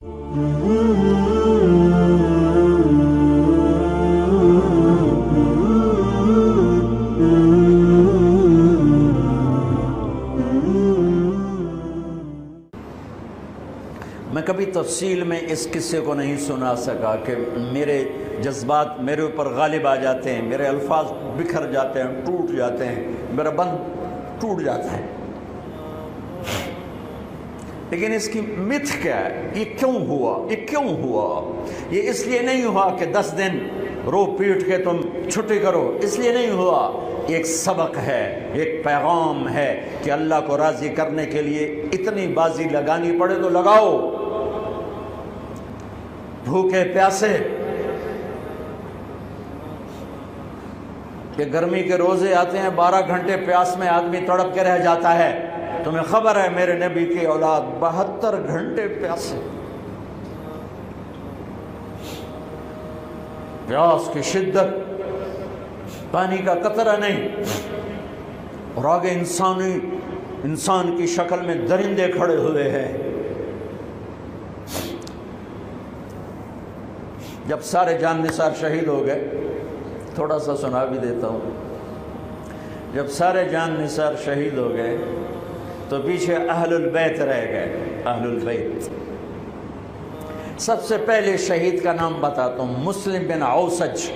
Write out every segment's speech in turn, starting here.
میں کبھی تفصیل میں اس قصے کو نہیں سنا سکا کہ میرے جذبات میرے اوپر غالب آ جاتے ہیں، میرے الفاظ بکھر جاتے ہیں، ٹوٹ جاتے ہیں، میرا بند ٹوٹ جاتا ہے۔ لیکن اس کی متھ کیا ہے؟ یہ کیوں ہوا؟ یہ کیوں ہوا؟ یہ اس لیے نہیں ہوا کہ 10 دن رو پیٹ کے تم چھٹی کرو، اس لیے نہیں ہوا۔ ایک سبق ہے، ایک پیغام ہے کہ اللہ کو راضی کرنے کے لیے اتنی بازی لگانی پڑے تو لگاؤ۔ بھوکے پیاسے، کہ گرمی کے روزے آتے ہیں 12 گھنٹے پیاس میں آدمی تڑپ کے رہ جاتا ہے۔ تمہیں خبر ہے میرے نبی کی اولاد 72 گھنٹے پیاسے، پیاس کی شدت، پانی کا قطرہ نہیں، اور آگے انسان کی شکل میں درندے کھڑے ہوئے ہیں۔ جب سارے جان نثار شہید ہو گئے، تھوڑا سا سنا بھی دیتا ہوں، جب سارے جان نثار شہید ہو گئے تو پیچھے اہل البیت رہ گئے۔ اہل البیت، سب سے پہلے شہید کا نام بتاتا ہوں، مسلم بن اوسج،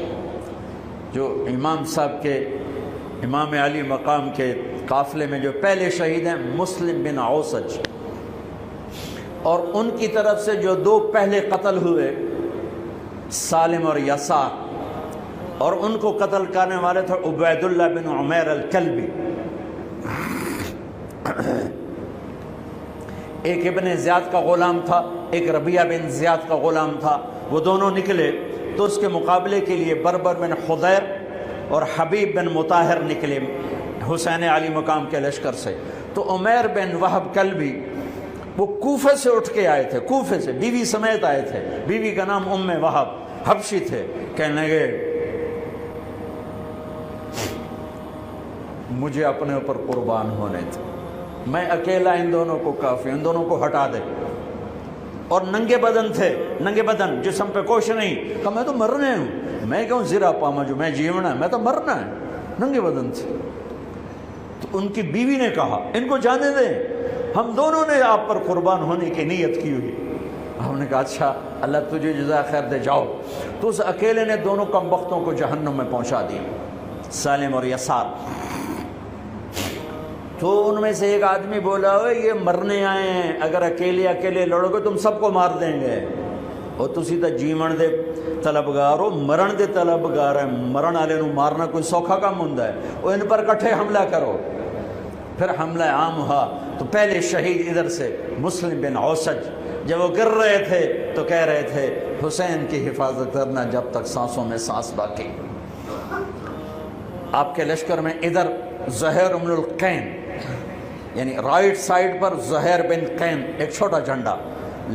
جو امام صاحب کے، امام علی مقام کے قافلے میں جو پہلے شہید ہیں، مسلم بن اوسج۔ اور ان کی طرف سے جو 2 پہلے قتل ہوئے، سالم اور یسار، اور ان کو قتل کرنے والے تھے عبید اللہ بن عمیر الکلبی۔ ایک ابن زیاد کا غلام تھا، ایک ربیعہ بن زیاد کا غلام تھا۔ وہ دونوں نکلے تو اس کے مقابلے کے لیے بربر بن خضیر اور حبیب بن مطاہر نکلے حسین علی مقام کے لشکر سے۔ تو عمیر بن وہب کلبی وہ کوفہ سے اٹھ کے آئے تھے، کوفہ سے بیوی سمیت آئے تھے، بیوی کا نام ام وہب، حبشی تھے۔ کہنے لگے مجھے اپنے اوپر قربان ہونے تھے، میں اکیلا ان دونوں کو کافی، ان دونوں کو ہٹا دے۔ اور ننگے بدن تھے، ننگے بدن، جسم پہ کچھ نہیں۔ کہا میں تو مرنے ہوں، میں کیوں زرا پاما جو میں جیونا ہے، میں تو مرنا ہے۔ ننگے بدن تھے۔ تو ان کی بیوی نے کہا ان کو جانے دیں، ہم دونوں نے آپ پر قربان ہونے کی نیت کی ہوئی۔ ہم نے کہا اچھا اللہ تجھے جزا خیر دے، جاؤ۔ تو اس اکیلے نے دونوں کمبختوں کو جہنم میں پہنچا دیا، سالم اور یسار۔ تو ان میں سے ایک آدمی بولا یہ مرنے آئے ہیں، اگر اکیلے لڑو گے تم سب کو مار دیں گے، اور تسی تو جیون دے طلبگار ہو، مرن دے طلبگار ہیں، مرن والے نو مارنا کوئی سوکھا کام ہوندا ہے، وہ ان پر کٹھے حملہ کرو۔ پھر حملہ عام ہوا تو پہلے شہید ادھر سے مسلم بن اوسج، جب وہ گر رہے تھے تو کہہ رہے تھے حسین کی حفاظت کرنا جب تک سانسوں میں سانس باقی۔ آپ کے لشکر میں ادھر زہیر بن القین، یعنی رائٹ سائڈ پر زہیر بن قین ایک چھوٹا جھنڈا،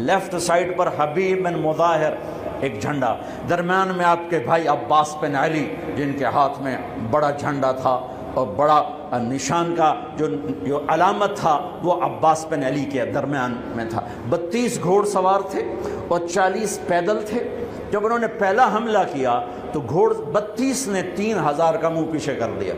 لیفٹ سائڈ پر حبیب بن مظاہر ایک جھنڈا، درمیان میں آپ کے بھائی عباس بن علی جن کے ہاتھ میں بڑا جھنڈا تھا، اور بڑا نشان کا جو علامت تھا وہ عباس بن علی کے درمیان میں تھا۔ 32 گھوڑ سوار تھے اور 40 پیدل تھے۔ جب انہوں نے پہلا حملہ کیا تو 32 نے 3000 کا منہ پیچھے کر دیا۔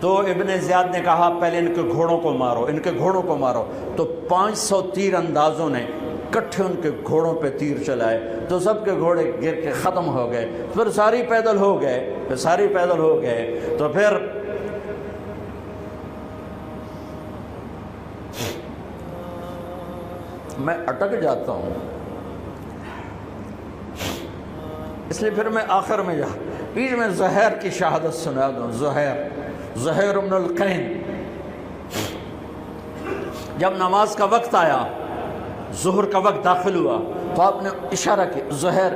تو ابن زیاد نے کہا پہلے ان کے گھوڑوں کو مارو، ان کے گھوڑوں کو مارو۔ تو 500 تیر اندازوں نے کٹھے ان کے گھوڑوں پہ تیر چلائے تو سب کے گھوڑے گر کے ختم ہو گئے۔ پھر ساری پیدل ہو گئے، تو پھر میں اٹک جاتا ہوں، اس لیے پھر میں آخر میں بیچ میں زہیر کی شہادت سنا دوں۔ زہیر بن القین، جب نماز کا وقت آیا، ظہر کا وقت داخل ہوا تو آپ نے اشارہ کیا زہیر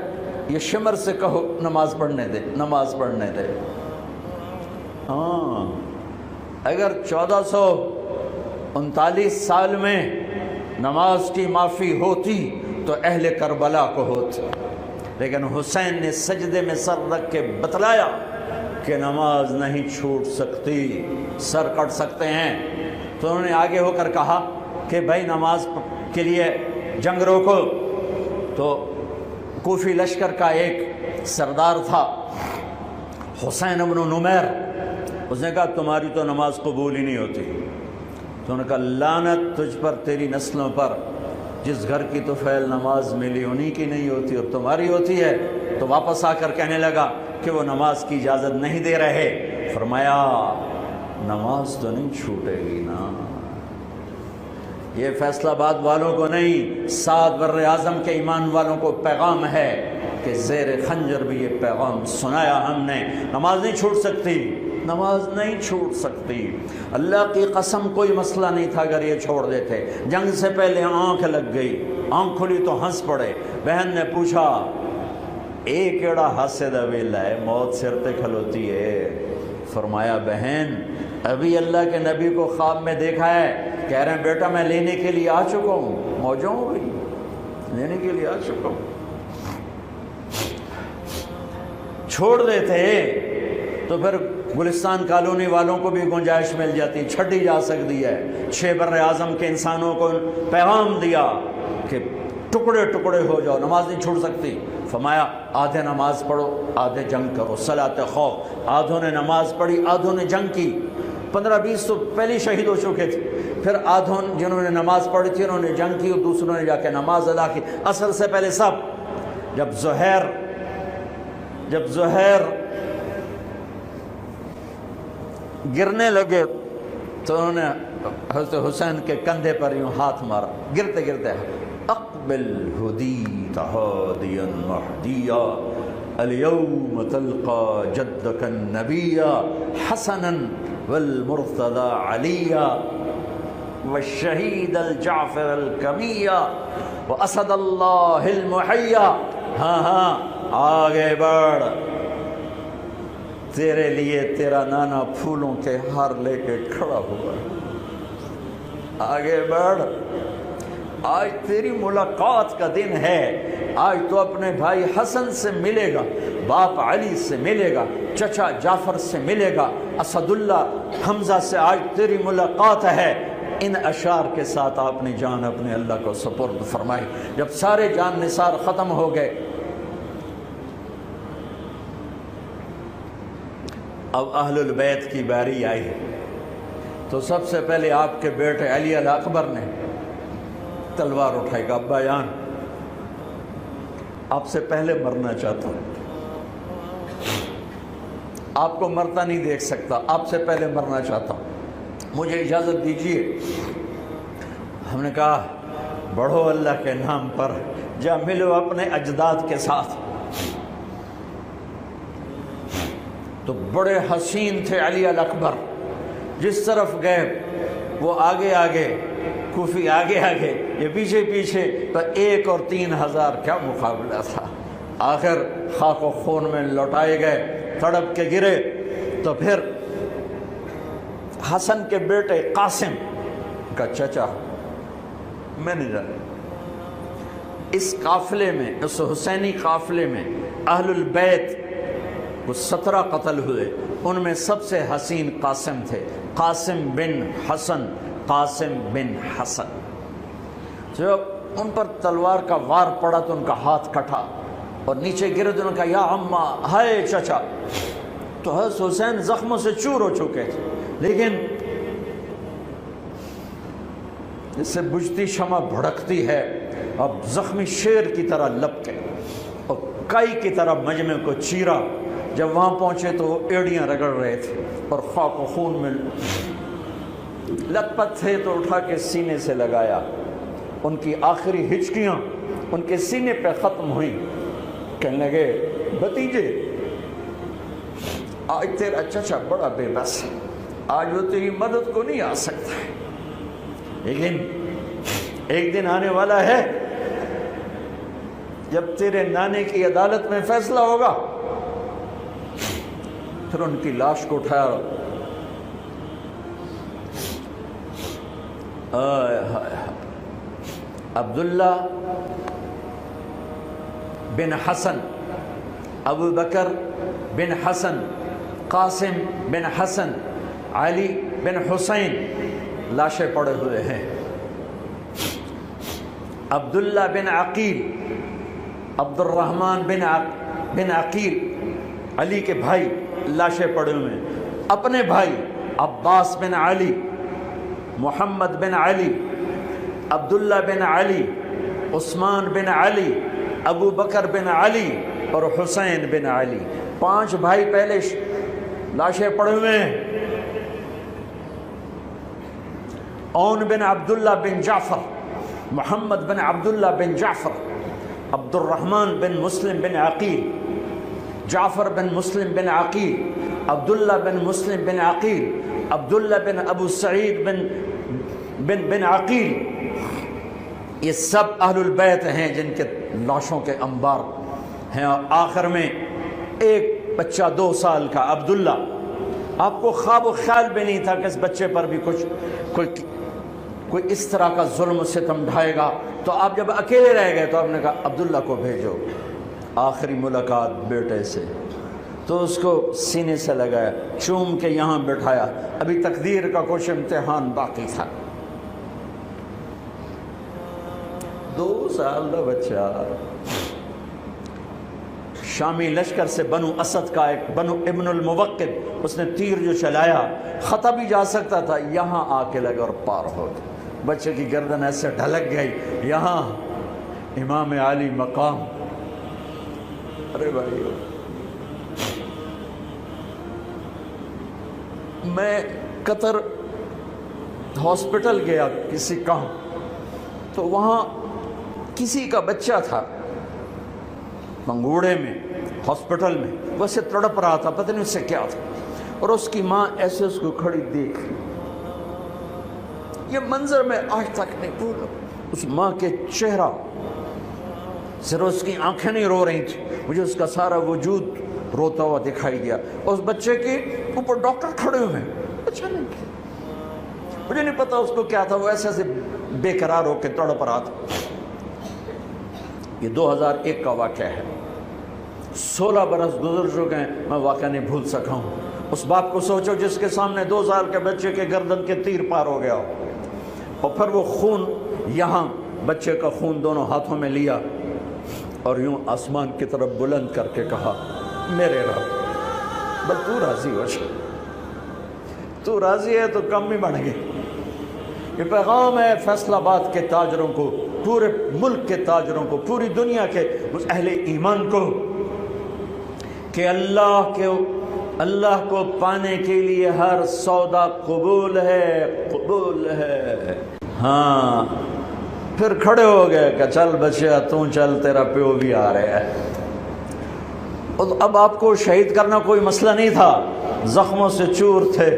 یہ شمر سے کہو نماز پڑھنے دے۔ ہاں، اگر 1439 سال میں نماز کی معافی ہوتی تو اہل کربلا کو ہوتی، لیکن حسین نے سجدے میں سر رکھ کے بتلایا کہ نماز نہیں چھوٹ سکتی، سر کٹ سکتے ہیں۔ تو انہوں نے آگے ہو کر کہا کہ بھائی نماز کے لیے جنگ روکو، تو کوفی لشکر کا ایک سردار تھا حسین ابن نمیر، اس نے کہا تمہاری تو نماز قبول ہی نہیں ہوتی۔ تو انہوں نے کہا لعنت تجھ پر، تیری نسلوں پر، جس گھر کی تو فعل نماز ملی انہی کی نہیں ہوتی اور تمہاری ہوتی ہے۔ تو واپس آ کر کہنے لگا کہ وہ نماز کی اجازت نہیں دے رہے۔ فرمایا نماز تو نہیں چھوٹے گی نا، یہ فیصلہ آباد والوں کو نہیں، 7 بر اعظم کے ایمان والوں کو پیغام ہے کہ زیر خنجر بھی یہ پیغام سنایا ہم نے، نماز نہیں چھوٹ سکتی، نماز نہیں چھوٹ سکتی۔ اللہ کی قسم کوئی مسئلہ نہیں تھا اگر یہ چھوڑ دیتے۔ جنگ سے پہلے آنکھ لگ گئی، آنکھ کھلی تو ہنس پڑے۔ بہن نے پوچھا ایک ایڑا ہاسے دا ویلا ہے، موت سر تے کھلوتی ہے۔ فرمایا بہن ابھی اللہ کے نبی کو خواب میں دیکھا ہے، کہہ رہے ہیں بیٹا میں لینے کے لیے آ چکا ہوں، موجوں ہو گئی، لینے کے لیے آ چکا ہوں۔ چھوڑ دیتے تو پھر گلستان کالونی والوں کو بھی گنجائش مل جاتی، چھٹی جا سکتی ہے۔ 6 بر اعظم کے انسانوں کو پیغام دیا کہ ٹکڑے ٹکڑے ہو جاؤ، نماز نہیں چھوڑ سکتی۔ فرمایا آدھے نماز پڑھو آدھے جنگ کرو، صلاۃ خوف۔ آدھوں نے نماز پڑھی آدھوں نے جنگ کی، 15-20 تو پہلے شہید ہو چکے تھے، پھر آدھوں جنہوں نے نماز پڑھی تھی انہوں نے جنگ کی اور دوسروں نے جا کے نماز ادا کی۔ عصر سے پہلے سب جب زہیر گرنے لگے تو انہوں نے حضرت حسین کے کندھے پر یوں ہاتھ مارا، گرتے گرتے اقبل ہدیت ہادیا مہدیا اليوم تلقى جدك النبي حسنا والمرتضى عليا والشهيد الجعفر الكمية واسد الله المحيا۔ ہاں آگے بڑھ، تیرے لیے تیرا نانا پھولوں کے ہار لے کے کھڑا ہوا، آگے بڑھ، آج تیری ملاقات کا دن ہے، آج تو اپنے بھائی حسن سے ملے گا، باپ علی سے ملے گا، چچا جعفر سے ملے گا، اسد اللہ حمزہ سے آج تیری ملاقات ہے۔ ان اشعار کے ساتھ آپ نے جان اپنے اللہ کو سپرد فرمائی۔ جب سارے جان نثار ختم ہو گئے، اب اہل البیت کی باری آئی تو سب سے پہلے آپ کے بیٹے علی الاکبر نے تلوار اٹھائی کہ ابا جان آپ سے پہلے مرنا چاہتا ہوں، آپ کو مرتا نہیں دیکھ سکتا، آپ سے پہلے مرنا چاہتا ہوں، مجھے اجازت دیجیے۔ ہم نے کہا بڑھو اللہ کے نام پر، جا ملو اپنے اجداد کے ساتھ۔ تو بڑے حسین تھے علی الاکبر، جس طرف گئے وہ آگے آگے، کوفی آگے آگے، یہ پیچھے پیچھے، تو 1 اور 3000 کیا مقابلہ تھا۔ آخر خاک و خون میں لوٹائے گئے، تڑپ کے گرے۔ تو پھر حسن کے بیٹے قاسم کا چچا، میں نہیں جانا، اس قافلے میں، اس حسینی قافلے میں اہل البیت وہ 17 قتل ہوئے، ان میں سب سے حسین قاسم تھے، قاسم بن حسن، قاسم بن حسن۔ جب ان پر تلوار کا وار پڑا تو ان کا ہاتھ کٹا اور نیچے گرے تو انہوں نے کہا یا اماں، ہائے چچا۔ تو حضرت حسین زخموں سے چور ہو چکے تھے، لیکن اس سے بجھتی شمع بھڑکتی ہے، اب زخمی شیر کی طرح لپکے اور کائی کی طرح مجمع کو چیرا۔ جب وہاں پہنچے تو وہ ایڑیاں رگڑ رہے تھے اور خاک و خون میں لت پت تھے، تو اٹھا کے سینے سے لگایا، ان کی آخری ہچکیاں ان کے سینے پہ ختم ہوئیں۔ کہنے لگے بھتیجے آج تیرا چچا بڑا بے بس ہے، آج وہ تیری مدد کو نہیں آ سکتا ہے، لیکن ایک دن آنے والا ہے جب تیرے نانے کی عدالت میں فیصلہ ہوگا۔ پھر ان کی لاش کو اٹھایا، عبداللہ بن حسن، ابو بکر بن حسن، قاسم بن حسن، علی بن حسین لاشیں پڑے ہوئے ہیں۔ عبداللہ بن عقیل عبد الرحمن بن عقیل علی کے بھائی لاشیں پڑے ہوئے ہیں، اپنے بھائی عباس بن علی، محمد بن علی، عبداللہ بن علی، عثمان بن علی، ابو بکر بن علی اور حسین بن علی، 5 بھائی پہلے لاشیں پڑے ہوئے ہیں۔ اون بن عبداللہ بن جعفر، محمد بن عبداللہ بن جعفر، عبد الرحمن بن مسلم بن عقیل، جعفر بن مسلم بن عقیل، عبداللہ بن مسلم بن عقیل، عبداللہ بن ابو سعید بن عقیل، یہ سب اہل البیت ہیں جن کے لاشوں کے انبار ہیں۔ اور آخر میں ایک بچہ 2 سال کا عبداللہ، آپ کو خواب و خیال بھی نہیں تھا کہ اس بچے پر بھی کوئی اس طرح کا ظلم و ستم ڈھائے گا، تو آپ جب اکیلے رہ گئے تو آپ نے کہا عبداللہ کو بھیجو۔ آخری ملاقات بیٹے سے، تو اس کو سینے سے لگایا، چوم کے یہاں بٹھایا، ابھی تقدیر کا کچھ امتحان باقی تھا۔ 2 سال کا بچہ، شامی لشکر سے بنو اسد کا ایک بنو ابن الموقد، اس نے تیر جو چلایا، خطا بھی جا سکتا تھا، یہاں آ کے لگا اور پار ہو گیا۔ بچے کی گردن ایسے ڈھلک گئی، یہاں امام علی مقام۔ ارے بھائی، میں قطر ہاسپٹل گیا کسی کام، تو وہاں کسی کا بچہ تھا منگوڑے میں، ہاسپٹل میں، ویسے تڑپ رہا تھا، پتہ نہیں اس سے کیا تھا، اور اس کی ماں ایسے اس کو کھڑی دیکھ، یہ منظر میں آج تک نہیں بھولا۔ اس ماں کے چہرہ، صرف اس کی آنکھیں نہیں رو رہی تھی، مجھے اس کا سارا وجود روتا ہوا دکھائی دیا۔ اس بچے کے اوپر ڈاکٹر کھڑے ہوئے ہیں، اچھا نہیں، مجھے نہیں پتا اس کو کیا تھا، وہ ایسے بے قرار ہو کے تڑپ رہا تھا۔ یہ 2001 کا واقعہ ہے، 16 برس گزر چکے ہیں، میں واقعہ نہیں بھول سکا ہوں۔ اس باپ کو سوچو جس کے سامنے 2 سال کے بچے کے گردن کے تیر پار ہو گیا ہو، اور پھر وہ خون، یہاں بچے کا خون دونوں ہاتھوں میں لیا اور یوں آسمان کی طرف بلند کر کے کہا، میرے رب، بس تو راضی ہو جا، تو راضی ہے تو کم ہی بڑھ گئے۔ یہ پیغام ہے فیصل آباد کے تاجروں کو، پورے ملک کے تاجروں کو، پوری دنیا کے اہل ایمان کو، کہ اللہ کو پانے کے لیے ہر سودا قبول ہے، قبول ہے۔ ہاں، پھر کھڑے ہو گئے کہ چل بچیا تو چل، تیرا پیو بھی آ رہا ہے۔ اب آپ کو شہید کرنا کوئی مسئلہ نہیں تھا، زخموں سے چور تھے،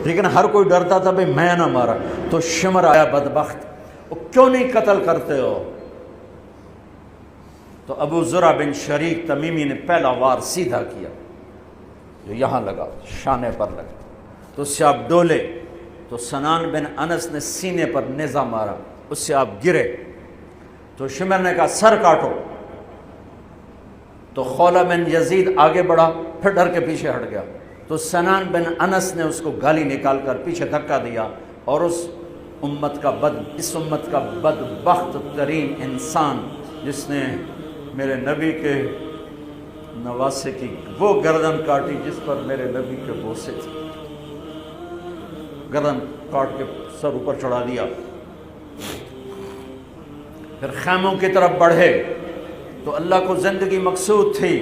لیکن ہر کوئی ڈرتا تھا بھئی میں نہ مارا، تو شمر آیا بدبخت، کیوں نہیں قتل کرتے ہو؟ تو ابو زرع بن شریک تمیمی نے پہلا وار سیدھا کیا، جو یہاں لگا، شانے پر لگا، تو اس سے آپ ڈولے، تو سنان بن انس نے سینے پر نیزہ مارا، اس سے آپ گرے، تو شمر نے کہا سر کاٹو، تو خولہ بن یزید آگے بڑھا، پھر ڈر کے پیچھے ہٹ گیا، تو سنان بن انس نے اس کو گالی نکال کر پیچھے دھکا دیا، اور اس امت کا بدبخت ترین انسان جس نے میرے نبی کے نواسے کی وہ گردن کاٹی جس پر میرے نبی کے بوسے تھے، گردن کاٹ کے سر اوپر چڑھا دیا۔ پھر خیموں کی طرف بڑھے، تو اللہ کو زندگی مقصود تھی،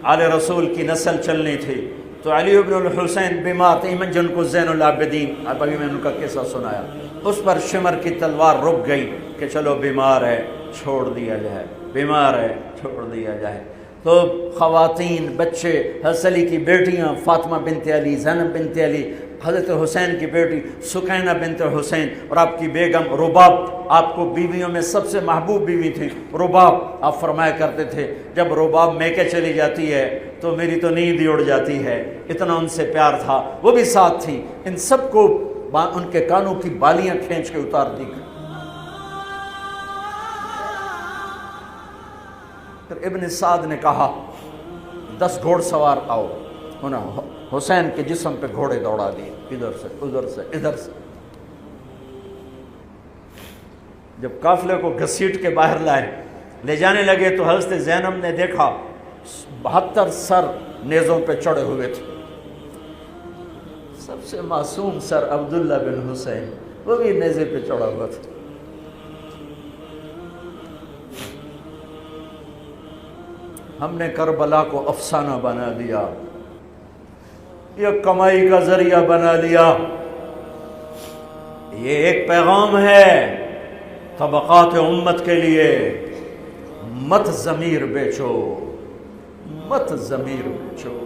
آل رسول کی نسل چلنی تھی، تو علی ابن الحسین بیمار تھے، جن کو زین العابدین، اب ابھی میں نے ان کا قصہ سنایا، اس پر شمر کی تلوار رک گئی کہ چلو بیمار ہے چھوڑ دیا جائے، بیمار ہے چھوڑ دیا جائے۔ تو خواتین، بچے، حضرت علی کی بیٹیاں فاطمہ بنت علی، زینب بنت علی، حضرت حسین کی بیٹی سکینہ بنت حسین، اور آپ کی بیگم رباب، آپ کو بیویوں میں سب سے محبوب بیوی تھی رباب۔ آپ فرمایا کرتے تھے جب رباب میکے چلی جاتی ہے تو میری تو نیند ہی اڑ جاتی ہے، اتنا ان سے پیار تھا۔ وہ بھی ساتھ تھی، ان سب کو ان کے کانوں کی بالیاں کھینچ کے اتار دی۔ پھر ابن سعد نے کہا 10 گھوڑ سوار آؤ، انہوں حسین کے جسم پہ گھوڑے دوڑا دیے، ادھر سے ادھر سے ادھر سے۔ جب قافلے کو گھسیٹ کے باہر لائے لے جانے لگے تو حضرت زینب نے دیکھا 72 سر نیزوں پہ چڑھے ہوئے تھے. سب سے معصوم سر عبداللہ بن حسین وہ بھی نیزے پہ چڑھا ہوا تھا. ہم نے کربلا کو افسانہ بنا دیا، یہ کمائی کا ذریعہ بنا لیا. یہ ایک پیغام ہے طبقات امت کے لیے، مت ضمیر بیچو، مت ضمیر بیچو.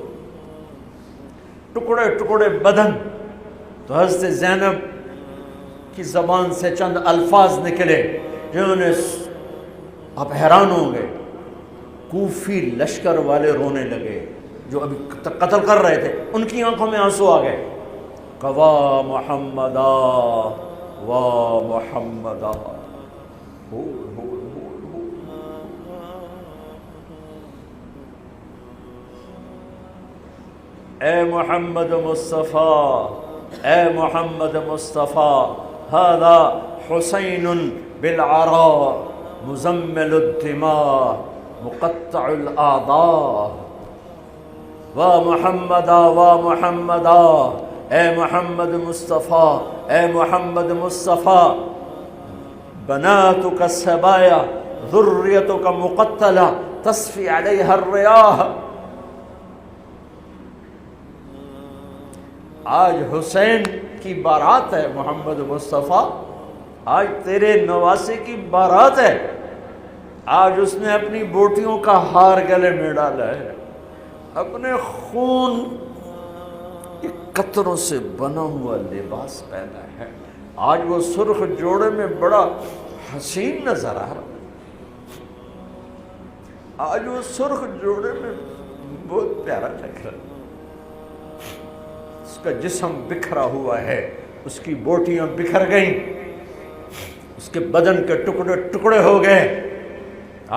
ٹکڑے ٹکڑے بدن. تو حضرت زینب کی زبان سے چند الفاظ نکلے جنہوں نے، آپ حیران ہوں گے، کوفی لشکر والے رونے لگے جو ابھی قتل کر رہے تھے، ان کی آنکھوں میں آنسو آ گئے. وا محمدا وا محمدا. اے محمد مصطفیٰ، اے محمد مصطفیٰ، هذا حسین بالعراء مزمل الدماء مقطع الاعضاء. وا محمدا وا محمدا، اے محمد مصطفیٰ، اے محمد مصطفیٰ، بناتک السبایا ذریتک مقتلہ تصفی علیہا الریاح. آج حسین کی بارات ہے محمد مصطفیٰ، آج تیرے نواسے کی بارات ہے. آج اس نے اپنی بوٹیوں کا ہار گلے میں ڈالا ہے، اپنے خون کے قطروں سے بنا ہوا لباس پہنا ہے. آج وہ سرخ جوڑے میں بڑا حسین نظر آ رہا ہے، آج وہ سرخ جوڑے میں بہت پیارا لگ رہا ہے. اس کا جسم بکھرا ہوا ہے، اس کی بوٹیاں بکھر گئیں، اس کے بدن کے ٹکڑے ٹکڑے ہو گئے.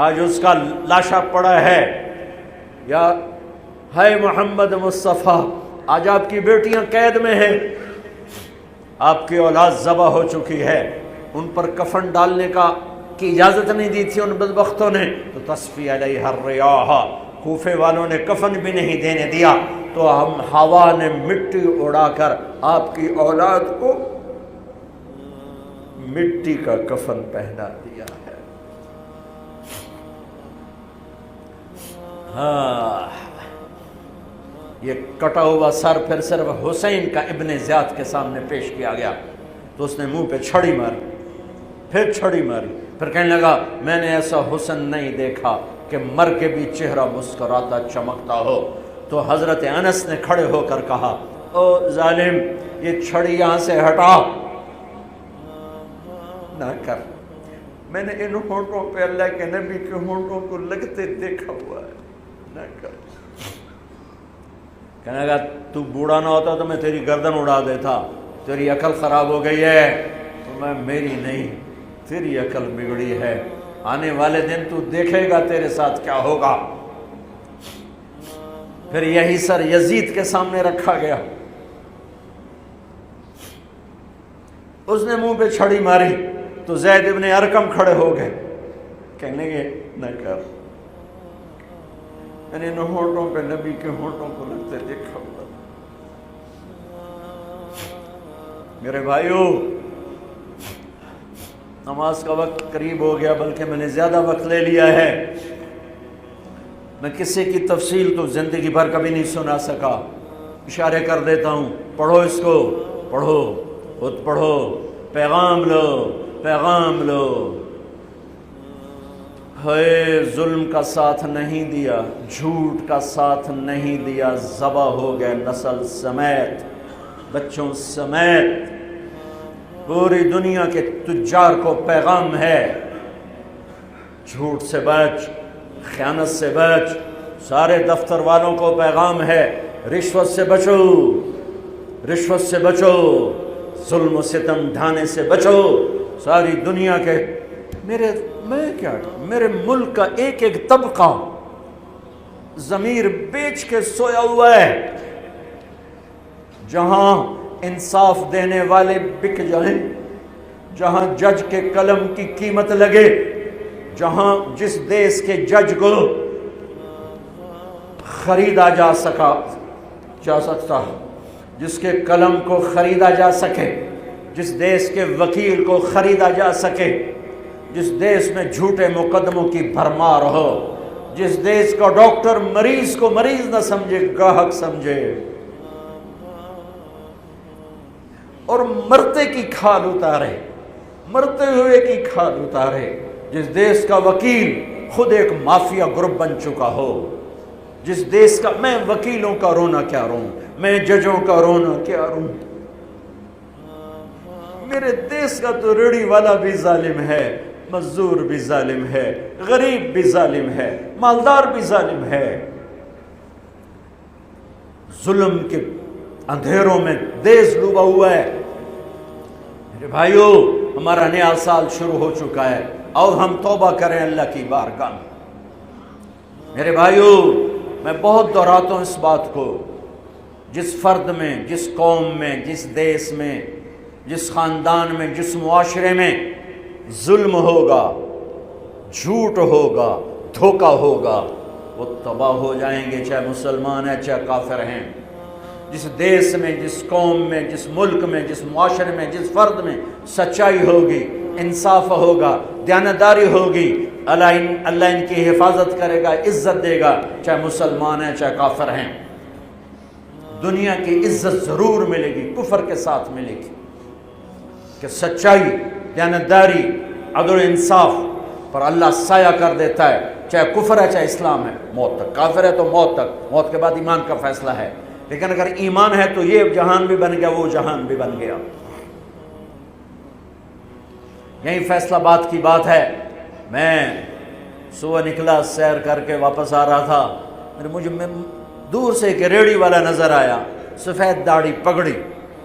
آج اس کا لاشا پڑا ہے. یا ہے محمد مصطفیٰ، آج آپ کی بیٹیاں قید میں ہیں، آپ کی اولاد ذبح ہو چکی ہے، ان پر کفن ڈالنے کی اجازت نہیں دی تھی ان بدبختوں نے، تو تصفی علیہ الریاح، کوفے والوں نے کفن بھی نہیں دینے دیا، تو ہم ہوا نے مٹی اڑا کر آپ کی اولاد کو مٹی کا کفن پہنا دیا ہے. ہاں، یہ کٹا ہوا سر پھر صرف حسین کا ابن زیاد کے سامنے پیش کیا گیا تو اس نے منہ پہ چھڑی ماری، پھر چھڑی ماری، پھر کہنے لگا میں نے ایسا حسن نہیں دیکھا کہ مر کے بھی چہرہ مسکراتا چمکتا ہو. تو حضرت انس نے کھڑے ہو کر کہا او ظالم، یہ چھڑی یہاں سے ہٹا، نہ کر. میں نے ان ہونٹوں پہ اللہ کے نبی کے ہونٹوں کو لگتے دیکھا ہوا ہے، نہ کر. کہنے لگا تو بوڑھا نہ ہوتا تو میں تیری گردن اڑا دیتا، تیری عقل خراب ہو گئی ہے. تو میں میری نہیں، تیری عقل بگڑی ہے، آنے والے دن تو دیکھے گا تیرے ساتھ کیا ہوگا. پھر یہی سر یزید کے سامنے رکھا گیا، اس نے منہ پہ چھڑی ماری تو زید ابن ارقم کھڑے ہو گئے، کہنے گے نہ کر. میں نے ان ہونٹوں پہ نبی کے ہونٹوں کو لگتے دیکھا ہوا. میرے بھائیو، نماز کا وقت قریب ہو گیا، بلکہ میں نے زیادہ وقت لے لیا ہے. میں کسی کی تفصیل تو زندگی بھر کبھی نہیں سنا سکا، اشارے کر دیتا ہوں. پڑھو اس کو، پڑھو، خود پڑھو، پیغام لو، پیغام لو. ہے ظلم کا ساتھ نہیں دیا، جھوٹ کا ساتھ نہیں دیا، ذبح ہو گئے نسل سمیت، بچوں سمیت. پوری دنیا کے تجار کو پیغام ہے، جھوٹ سے بچ، خیانت سے بچ. سارے دفتر والوں کو پیغام ہے، رشوت سے بچو، رشوت سے بچو، ظلم و ستم ڈھانے سے بچو. ساری دنیا کے میرے ملک کا ایک ایک طبقہ ضمیر بیچ کے سویا ہوا ہے. جہاں انصاف دینے والے بک جائیں، جہاں جج کے قلم کی قیمت لگے، جہاں جس دیش کے جج کو خریدا جا سکتا، جس کے قلم کو خریدا جا سکے، جس دیش کے وکیل کو خریدا جا سکے، جس دیش میں جھوٹے مقدموں کی بھرمار ہو، جس دیش کا ڈاکٹر مریض کو مریض نہ سمجھے، گاہک سمجھے، اور مرتے کی کھال اتارے، مرتے ہوئے کی کھال اتارے، جس دیش کا وکیل خود ایک مافیا گروپ بن چکا ہو، جس دیش کا، میں وکیلوں کا رونا کیا روں، میں ججوں کا رونا کیا روں، میرے دیش کا تو ریڑھی والا بھی ظالم ہے، مزدور بھی ظالم ہے، غریب بھی ظالم ہے، مالدار بھی ظالم ہے، ظلم کے اندھیروں میں دیش ڈوبا ہوا ہے۔ میرے بھائیو، ہمارا نیا سال شروع ہو چکا ہے، اور ہم توبہ کریں اللہ کی بارگاہ میں۔ میرے بھائیو، میں بہت دہراتا ہوں اس بات کو، جس فرد میں، جس قوم میں، جس دیش میں، جس خاندان میں، جس معاشرے میں ظلم ہوگا، جھوٹ ہوگا، دھوکہ ہوگا، وہ تباہ ہو جائیں گے، چاہے مسلمان ہیں چاہے کافر ہیں۔ جس دیش میں، جس قوم میں، جس ملک میں، جس معاشرے میں، جس فرد میں سچائی ہوگی، انصاف ہوگا، دیانتداری ہوگی، اللہ ان کی حفاظت کرے گا، عزت دے گا، چاہے مسلمان ہیں چاہے کافر ہیں۔ دنیا کی عزت ضرور ملے گی، کفر کے ساتھ ملے گی، کہ سچائی، دیانتداری، عدل و انصاف پر اللہ سایہ کر دیتا ہے، چاہے کفر ہے چاہے اسلام ہے، موت تک۔ کافر ہے تو موت تک، موت کے بعد ایمان کا فیصلہ ہے، لیکن اگر ایمان ہے تو یہ جہان بھی بن گیا، وہ جہان بھی بن گیا۔ یہی فیصلہ بات کی بات ہے۔ میں صبح نکلا، سیر کر کے واپس آ رہا تھا، مجھے دور سے ایک ریڑھی والا نظر آیا، سفید داڑھی، پگڑی،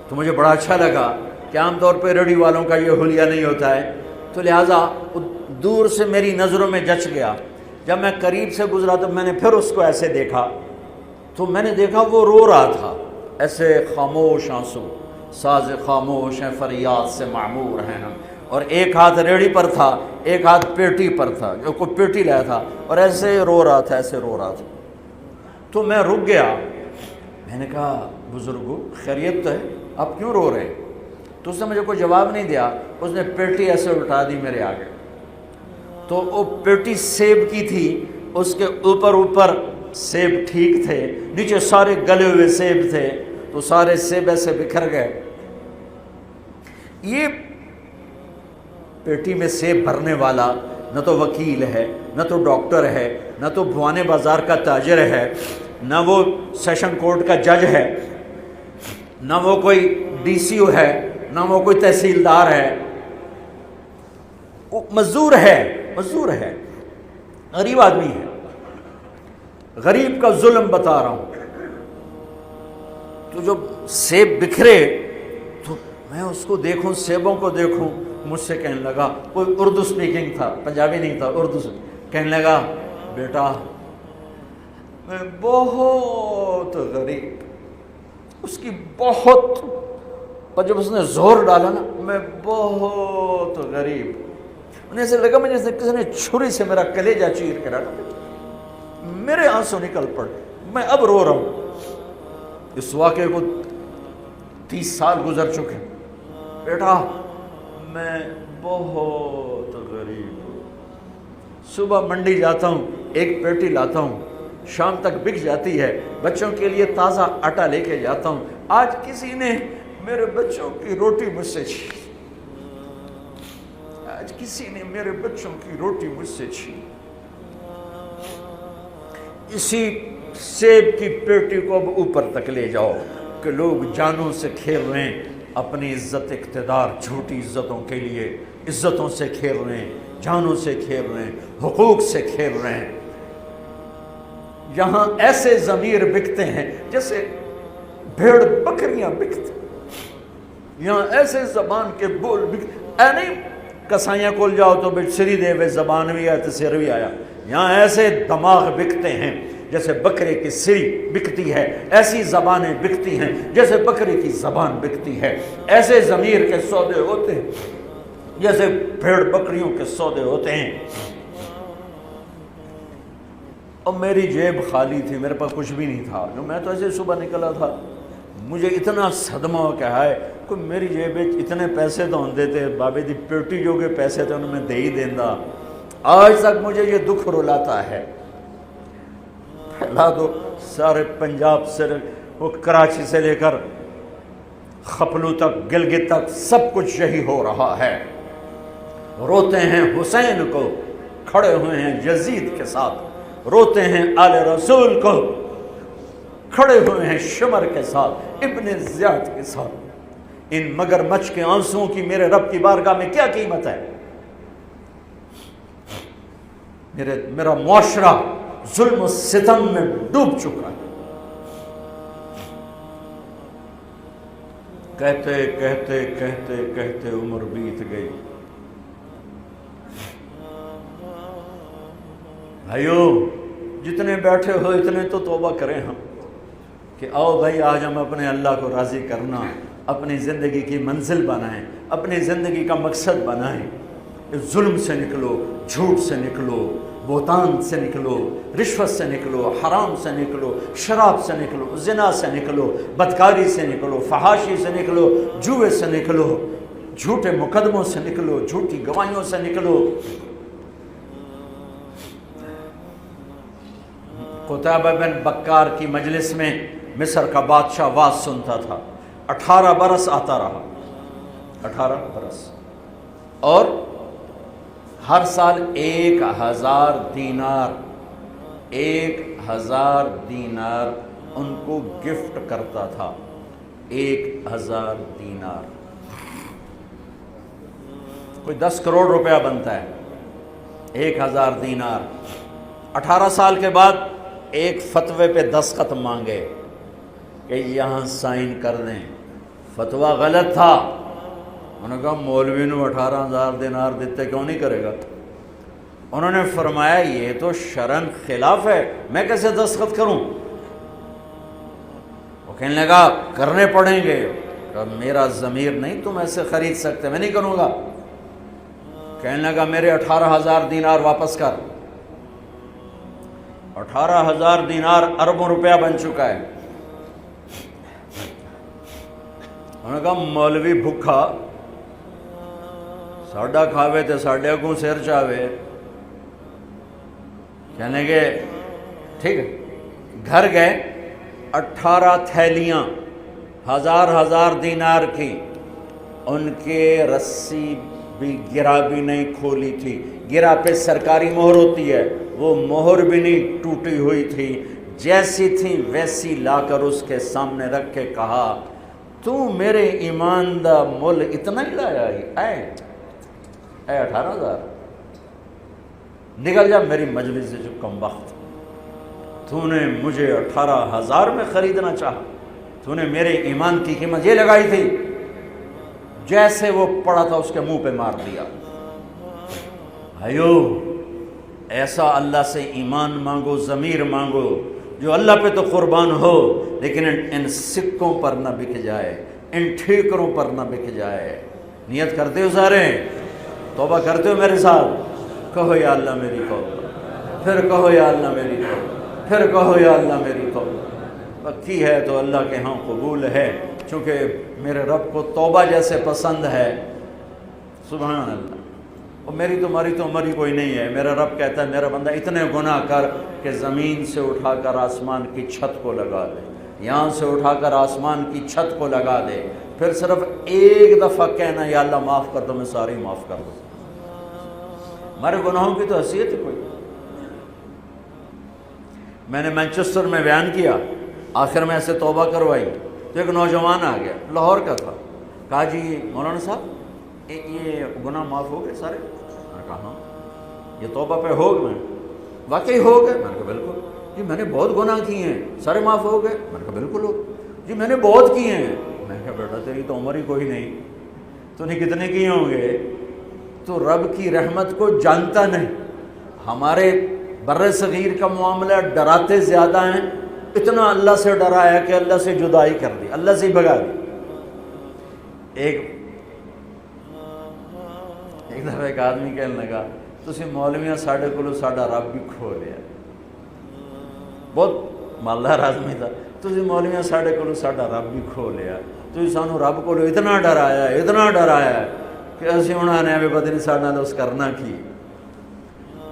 تو مجھے بڑا اچھا لگا کہ عام طور پہ ریڑھی والوں کا یہ حلیہ نہیں ہوتا ہے، تو لہٰذا دور سے میری نظروں میں جچ گیا۔ جب میں قریب سے گزرا تو میں نے پھر اس کو ایسے دیکھا، تو میں نے دیکھا وہ رو رہا تھا، ایسے خاموش آنسو، ساز خاموش ہیں فریاد سے معمور ہیں ہم، اور ایک ہاتھ ریڑھی پر تھا، ایک ہاتھ پیٹی پر تھا، جو کوئی پیٹی لایا تھا، اور ایسے رو رہا تھا، ایسے رو رہا تھا۔ تو میں رک گیا، میں نے کہا بزرگو خیریت تو ہے، آپ کیوں رو رہے ہیں؟ تو اس نے مجھے کوئی جواب نہیں دیا، اس نے پیٹی ایسے الٹا دی میرے آگے، تو وہ پیٹی سیب کی تھی، اس کے اوپر سیب ٹھیک تھے، نیچے سارے گلے ہوئے سیب تھے، تو سارے سیب ایسے بکھر گئے۔ یہ پیٹی میں سیب بھرنے والا نہ تو وکیل ہے، نہ تو ڈاکٹر ہے، نہ تو بھوانے بازار کا تاجر ہے، نہ وہ سیشن کورٹ کا جج ہے، نہ وہ کوئی ڈی سی او ہے، نہ وہ کوئی تحصیلدار ہے، وہ مزدور ہے، غریب آدمی ہے۔ غریب کا ظلم بتا رہا ہوں۔ تو جب سیب بکھرے تو میں اس کو دیکھوں، سیبوں کو دیکھوں، مجھ سے کہنے لگا، کوئی اردو سپیکنگ تھا، پنجابی نہیں تھا، اردو سے کہنے لگا، بیٹا میں بہت غریب، اس کی بہت، پر جب اس نے زور ڈالا نا، میں بہت غریب، انہیں ایسے لگا مجھے جیسے کسی نے چھری سے میرا کلیجہ چیر کے ڈالا، میرے آنسو نکل پڑے، میں اب رو رہا ہوں۔ اس واقعے کو 30 سال گزر چکے۔ بیٹا میں بہت غریب ہوں، صبح منڈی جاتا ہوں، ایک پیٹی لاتا ہوں، شام تک بک جاتی ہے، بچوں کے لیے تازہ آٹا لے کے جاتا ہوں، آج کسی نے میرے بچوں کی روٹی مجھ سے چھین، آج کسی نے میرے بچوں کی روٹی مجھ سے چھین۔ اسی سیب کی پیٹی کو اب اوپر تک لے جاؤ کہ لوگ جانوں سے کھیل رہے ہیں، اپنی عزت اقتدار، جھوٹی عزتوں کے لیے عزتوں سے کھیل رہے ہیں، جانوں سے کھیل رہے ہیں، حقوق سے کھیل رہے ہیں۔ یہاں ایسے ضمیر بکتے ہیں جیسے بھیڑ بکریاں بکتے، یہاں ایسے زبان کے بول بکتے، اے نہیں کسائیاں کول جاؤ تو بچ سری دے وے زبان بھی آیا تو سر بھی آیا، یہاں ایسے دماغ بکتے ہیں جیسے بکرے کی سری بکتی ہے، ایسی زبانیں بکتی ہیں جیسے بکرے کی زبان بکتی ہے، ایسے ضمیر کے سودے ہوتے ہیں جیسے بھیڑ بکریوں کے سودے ہوتے ہیں۔ اور میری جیب خالی تھی، میرے پاس کچھ بھی نہیں تھا، جو میں تو ایسے صبح نکلا تھا، مجھے اتنا صدمہ ہو کہ ہے کوئی میری جیب اتنے پیسے تو ہوں دیتے بابے دی پیٹی جو کہ پیسے تو انہوں نے دے ہی دینا، آج تک مجھے یہ دکھ رلاتا ہے۔ پھیلا دو سارے پنجاب سے، وہ کراچی سے لے کر خپلو تک، گلگت تک، سب کچھ یہی ہو رہا ہے۔ روتے ہیں حسین کو، کھڑے ہوئے ہیں یزید کے ساتھ، روتے ہیں آل رسول کو، کھڑے ہوئے ہیں شمر کے ساتھ، ابن زیاد کے ساتھ۔ ان مگر مچھ کے آنسوؤں کی میرے رب کی بارگاہ میں کیا قیمت ہے؟ میرا معاشرہ ظلم و ستم میں ڈوب چکا ہے۔ کہتے کہتے کہتے کہتے عمر بیت گئی۔ بھائیو جتنے بیٹھے ہو اتنے تو توبہ کریں ہم، کہ آؤ بھائی آج ہم اپنے اللہ کو راضی کرنا، اپنی زندگی کی منزل بنائیں، اپنی زندگی کا مقصد بنائیں۔ ظلم سے نکلو، جھوٹ سے نکلو، بہتان سے نکلو، رشوت سے نکلو، حرام سے نکلو، شراب سے نکلو، زنا سے نکلو، بدکاری سے نکلو، فحاشی سے نکلو، جوئے سے نکلو، جھوٹے مقدموں سے نکلو، جھوٹی گواہیوں سے نکلو۔ قتیبہ بن بکار کی مجلس میں مصر کا بادشاہ واز سنتا تھا، 18 برس آتا رہا، 18 برس، اور ہر سال 1000 دینار، 1000 دینار ان کو گفٹ کرتا تھا، 1000 دینار، کوئی 10 کروڑ روپیہ بنتا ہے، 1000 دینار۔ 18 سال کے بعد ایک فتوے پہ دستخط مانگے کہ یہاں سائن کر دیں، فتویٰ غلط تھا۔ انہوں نے کہا مولوی نو 18,000 دینار دیتے کیوں نہیں کرے گا؟ انہوں نے فرمایا یہ تو شرعاً خلاف ہے، میں کیسے دستخط کروں؟ وہ کہنے لگا کرنے پڑیں گے۔ کہا میرا ضمیر نہیں تم ایسے خرید سکتے، میں نہیں کروں گا۔ کہنے لگا میرے 18,000 دینار واپس کر۔ 18,000 دینار اربوں روپیہ بن چکا ہے۔ انہوں نے کہا مولوی بھکھا ساڈا کھاوے تے ساڈے اگوں سر چاوے۔ کہنے گے ٹھیک ہے، گھر گئے، 18 تھیلیاں 1000 دینار کی، ان کے رسی بھی گرا بھی نہیں کھولی تھی، گرا پہ سرکاری مہر ہوتی ہے، وہ مہر بھی نہیں ٹوٹی ہوئی تھی، جیسی تھی ویسی لا کر اس کے سامنے رکھ کے کہا تو میرے ایمان دا مول اتنا ہی لایا ہی اے 18,000، نکل جا میری مجلس سے جو کم وقت، تو نے مجھے 18,000 میں خریدنا چاہا، تو نے میرے ایمان کی قیمت یہ لگائی تھی۔ جیسے وہ پڑا تھا اس کے منہ پہ مار دیا۔ بھائیو ایسا اللہ سے ایمان مانگو، ضمیر مانگو جو اللہ پہ تو قربان ہو، لیکن ان سکوں پر نہ بک جائے، ان ٹھیکروں پر نہ بک جائے۔ نیت کرتے ہو سارے؟ توبہ کرتے ہو میرے ساتھ؟ کہو یا اللہ میری توبہ، پھر کہو یا اللہ میری توبہ، پھر کہو یا اللہ میری توبہ۔ پکی ہے تو اللہ کے ہاں قبول ہے، چونکہ میرے رب کو توبہ جیسے پسند ہے۔ سبحان اللہ۔ اور میری تمہاری تو عمر ہی کوئی نہیں ہے۔ میرا رب کہتا ہے میرا بندہ اتنے گناہ کر کہ زمین سے اٹھا کر آسمان کی چھت کو لگا دے، یہاں سے اٹھا کر آسمان کی چھت کو لگا دے، پھر صرف ایک دفعہ کہنا یا اللہ معاف کر دو، میں ساری معاف کر دوں۔ ہمارے گناہوں کی تو حیثیت ہی کوئی۔ میں نے مینچسٹر میں بیان کیا، آخر میں ایسے توبہ کروائی تو ایک نوجوان آ گیا، لاہور کا تھا، کہا جی مولانا صاحب یہ گناہ معاف ہو گئے سارے؟ میں نے کہا ہاں۔ یہ توبہ پہ ہو گئے؟ واقعی ہو گئے؟ میں نے کہا بالکل۔ جی میں نے بہت گناہ کیے ہیں، سارے معاف ہو گئے؟ میں نے کہا بالکل ہو۔ جی میں نے بہت کیے ہیں۔ میں نے کہا بیٹا تیری تو عمر ہی کوئی نہیں، تو نے کتنے کیے ہوں گے؟ تو رب کی رحمت کو جانتا نہیں۔ ہمارے بر صغیر کا معاملہ ڈراتے زیادہ ہیں، اتنا اللہ سے ڈرایا کہ اللہ سے جدائی کر دی، اللہ سے بھگا دی۔ ایک دفعہ ایک آدمی کہنے لگا تسی مولویاں ساڈے کولوں ساڈا رب بھی کھو لیا۔ ਬਹੁਤ ਮਾਲਦਾਰ ਆਦਮੀ ਦਾ, ਤੁਸੀਂ ਮੌਲਵੀਆਂ ਸਾਡੇ ਕੋਲੋਂ ਸਾਡਾ ਰੱਬ ਵੀ ਖੋ ਲਿਆ, ਤੁਸੀਂ ਸਾਨੂੰ ਰੱਬ ਕੋਲੋਂ ਇਤਨਾ ਡਰਾਇਆ کہ اسی ہونا نے پتہ نہیں سارے نال اس کرنا کی.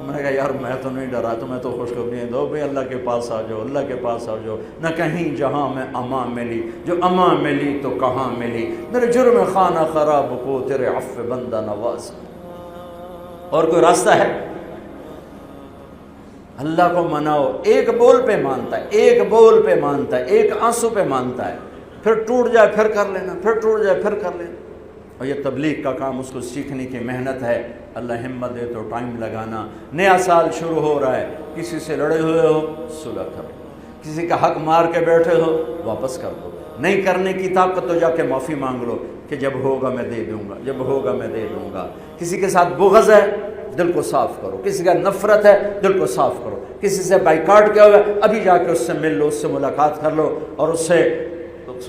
میں نے کہا یار میں تو نہیں ڈرا، تمہیں تو خوشخبری دو بھائی اللہ کے پاس آ جاؤ، اللہ کے پاس آ جاؤ. نہ کہیں جہاں میں امان ملی، جو امان ملی تو کہاں ملی، میرے جرم خانہ خراب کو تیرے عفو بندہ نواز. اور کوئی راستہ ہے؟ اللہ کو مناؤ. ایک بول پہ مانتا ہے، ایک بول پہ مانتا ہے، ایک آنسو پہ مانتا ہے، پھر ٹوٹ جائے پھر کر لینا، پھر ٹوٹ جائے پھر کر لینا. اور یہ تبلیغ کا کام، اس کو سیکھنے کی محنت ہے. اللہ ہمت دے تو ٹائم لگانا. نیا سال شروع ہو رہا ہے، کسی سے لڑے ہوئے ہو صلح کرو، کسی کا حق مار کے بیٹھے ہو واپس کر دو. نہیں کرنے کی طاقت تو جا کے معافی مانگ لو کہ جب ہوگا میں دے دوں گا، جب ہوگا میں دے دوں گا. کسی کے ساتھ بغض ہے دل کو صاف کرو، کسی کا نفرت ہے دل کو صاف کرو، کسی سے بائیکاٹ کیا ہوا ابھی جا کے اس سے مل لو، اس سے ملاقات کر لو اور اس سے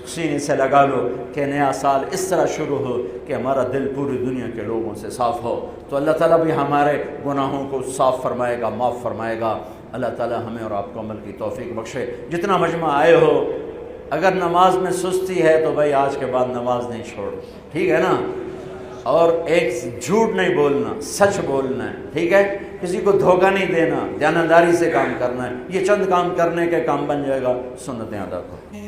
سینے سے لگا لو کہ نیا سال اس طرح شروع ہو کہ ہمارا دل پوری دنیا کے لوگوں سے صاف ہو. تو اللہ تعالیٰ بھی ہمارے گناہوں کو صاف فرمائے گا، معاف فرمائے گا. اللہ تعالیٰ ہمیں اور آپ کو عمل کی توفیق بخشے. جتنا مجمع آئے ہو، اگر نماز میں سستی ہے تو بھائی آج کے بعد نماز نہیں چھوڑ، ٹھیک ہے نا؟ اور ایک جھوٹ نہیں بولنا، سچ بولنا ہے، ٹھیک ہے؟ کسی کو دھوکہ نہیں دینا، دیانتداری سے کام کرنا ہے. یہ چند کام کرنے کے کام بن جائے گا. سنتیں ادا کرو.